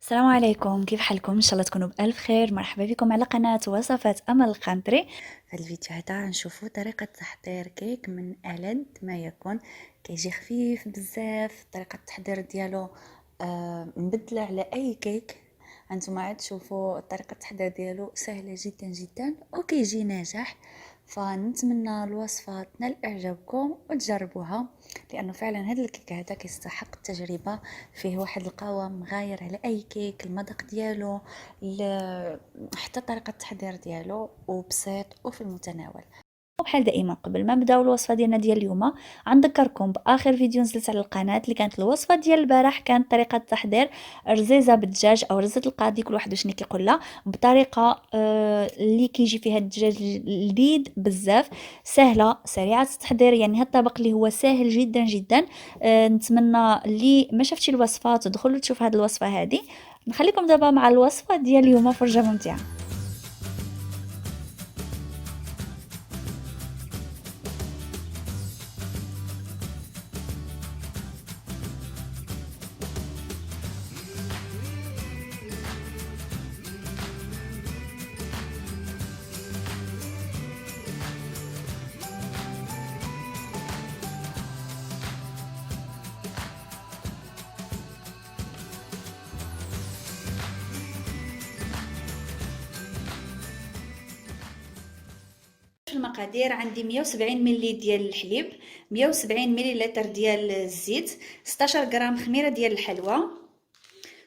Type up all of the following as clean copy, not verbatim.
السلام عليكم، كيف حالكم؟ ان شاء الله تكونوا بألف خير. مرحبا بكم على قناة وصفات أمل القنطري. في هذا الفيديو هذا نشوفوا طريقة تحضير كيك من ألذ ما يكون. كيجي خفيف بزاف، طريقة التحضير ديالو مبدلة على أي كيك. هانتوما عاد تشوفوا طريقة التحضير ديالو سهلة جدا جدا وكيجي ناجح. فنتمنى الوصفة تنال اعجابكم وتجربوها، لانه فعلا هذا الكيك هذا كيستحق التجربه. فيه واحد القوام غاير على اي كيك، المذاق ديالو حتى طريقه التحضير ديالو وبسيط وفي المتناول. وبحال دائما قبل ما نبداو الوصفه ديالنا ديال اليوم، غنذكركم باخر فيديو نزلت على القناه اللي كانت الوصفه ديال البارح. كانت طريقه التحضير رزيزه بالدجاج او رزه القاضي، كل واحد وشنو كيقول لها، بطريقه اللي كيجي فيها الدجاج لذيذ بزاف، سهله سريعه التحضير. يعني هذا الطبق اللي هو سهل جدا جدا. نتمنى اللي ما شافتش الوصفه تدخلوا تشوف هذه الوصفه هذه. نخليكم دابا مع الوصفه ديال اليوم، فرجه ممتعه. في المقادير عندي 170 ملي ديال الحليب، 170 مليلتر ديال الزيت، 16 غرام خميره ديال الحلوى،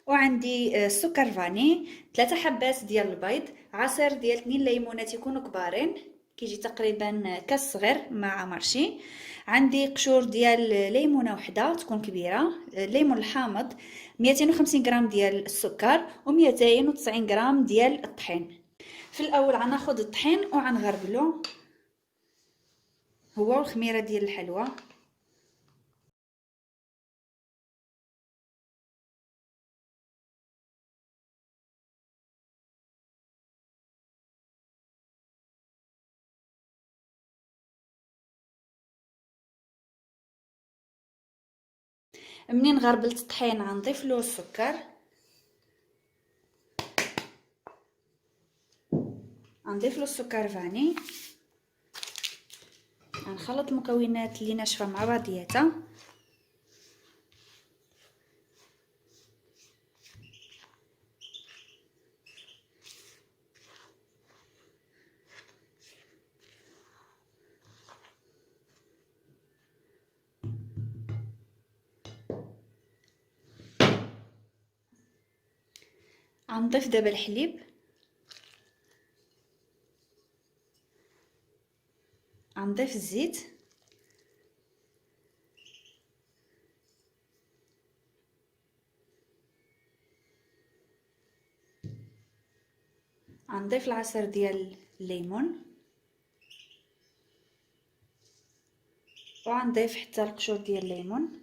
وعندي السكر فاني، 3 حبات ديال البيض، عصير ديال 2 ليمونات يكونوا كبارين، كيجي تقريبا كاس صغير مع مرشي. عندي قشور ديال ليمونه وحده تكون كبيره، الليمون الحامض، 250 غرام ديال السكر، و290 غرام ديال الطحين. في الاول غناخذ الطحين وغنغربلو هو والخميره ديال الحلوى. منين غربلت الطحين غنضيف له السكر، غنضيف له السكر فاني، غنخلط المكونات اللي ناشفه مع بعضياتها. غنضيف دابا الحليب، غنضيف الزيت، غنضيف العصير ديال الليمون، وغنضيف حتى القشور ديال الليمون.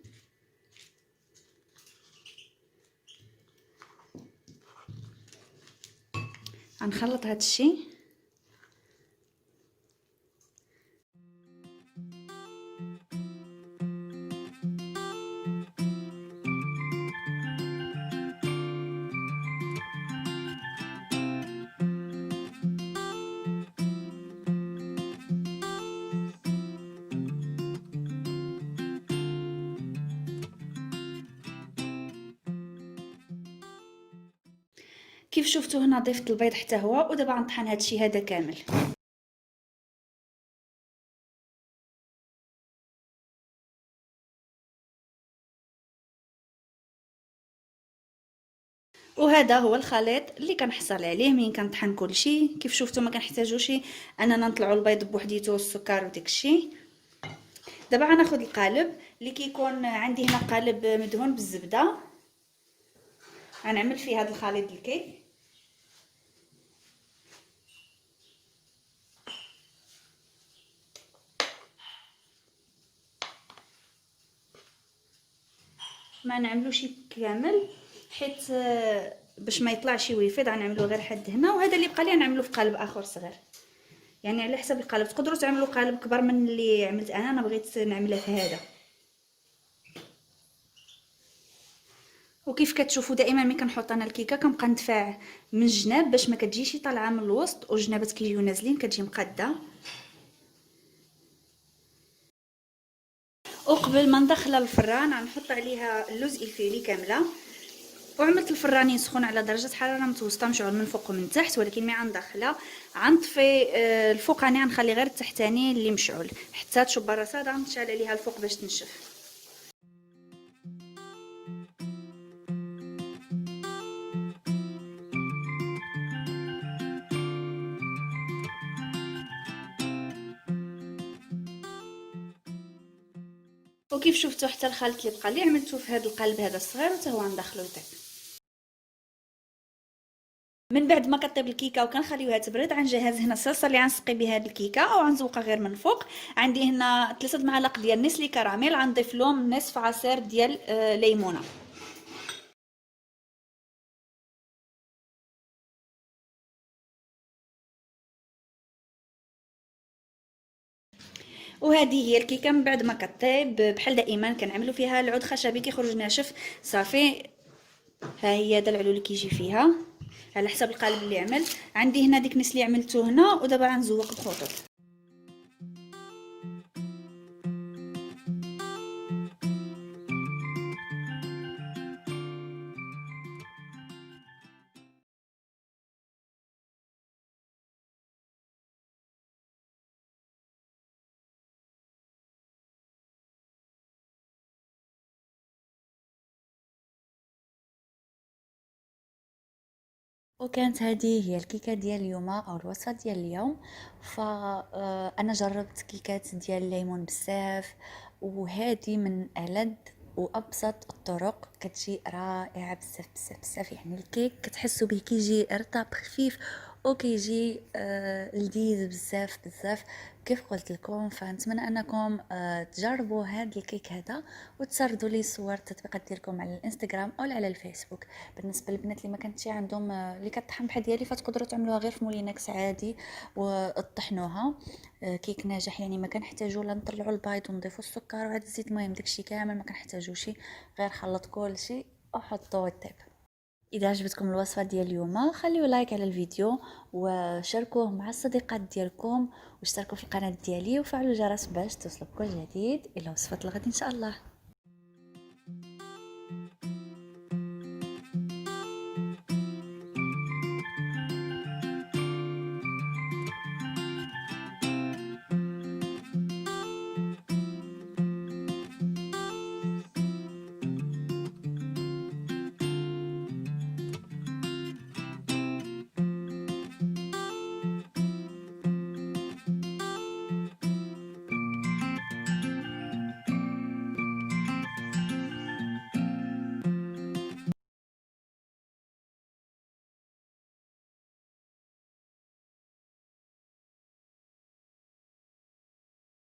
غنخلط هذا الشيء. كيف شفتوا هنا ضفت البيض حتى هو، ودابا غنطحن هذا الشيء هذا كامل. وهذا هو الخليط اللي كنحصل عليه من كنطحن كلشي. كيف شفتوا ما كنحتاجوش اننا نطلعوا البيض بوحديته والسكر وداك الشيء. دابا غناخذ القالب اللي كيكون عندي هنا، قالب مدهون بالزبده، غنعمل فيه هذا الخليط الكيك. ما نعملوش كامل حيت باش ما يطلعش ويفيض، غنعملو غير حد هنا، وهذا اللي بقى لي نعملو في قالب اخر صغير. يعني على حسب القالب، تقدروا تعملوا قالب كبر من اللي عملت انا بغيت نعملها في هذا. وكيف كتشوفوا دائما ملي كنحط انا الكيكه كنبقى ندفع من الجناب باش ما كتجيش طالعه من الوسط، والجنابات كيجيو نازلين كتجي مقاده. وقبل ما ندخلها للفران غنحط عليها اللوز الفيلي كامله، وعملت الفران يسخن على درجه حراره متوسطه مشعل من فوق ومن تحت، ولكن ملي غندخلها غنطفي الفوقاني، غنخلي غير التحتاني اللي مشعول حتى تشوب الرصاده، غنشعل عليها الفوق باش تنشف. وكيف شفتوا حتى الخليط اللي بقى لي عملته في هذا القلب هذا الصغير، وحتى هو ندخلو يطيب. من بعد ما كطيب الكيكه وكنخليوها تبرد، غنجهز هنا الصلصه اللي غنسقي بها هذه الكيكه او غنزوقها غير من فوق. عندي هنا 3 معالق ديال نسلي كراميل، غنضيف لهم نصف عصير ديال ليمونه. وهذه هي الكيكه من بعد ما كطيب. بحال دائما كنعملوا فيها العود خشبي كيخرج ناشف صافي. ها هي هذا العلو اللي كيجي فيها على حسب القالب اللي عملت. عندي هنا ديك نسلي عملته هنا، ودابا غنزوق بخطوط. وكانت هذه هي الكيكه ديال اليوم او الوصفه ديال اليوم. فانا جربت كيكات ديال الليمون بزاف، وهذه من ألذ وابسط الطرق، كتجي رائعه بزاف بزاف بزاف. يعني الكيك كتحسوا به كيجي رطب خفيف وكيجي لذيذ بزاف بزاف كيف قلت لكم. فنتمنى انكم تجربوا هذا الكيك هذا، وتسردوا لي صور التطبيقات ديالكم على الانستغرام او على الفيسبوك. بالنسبه للبنات اللي ما كانتش عندهم اللي كطحن بحال ديالي، فتقدروا تعملوها غير في مولينكس عادي وطحنوها. كيك ناجح، يعني ما كنحتاجوا لا نطلعوا البيض ونضيفوا السكر وعاد الزيت، المهم داكشي كامل ما كنحتاجوش، غير خلط كلشي وحطوه يطيب. اذا عجبتكم الوصفه ديال اليوم خليوا لايك على الفيديو، وشاركوه مع الصديقات ديالكم، واشتركوا في القناه ديالي وفعلوا الجرس باش توصلوا بكل جديد. الى وصفه الغد ان شاء الله.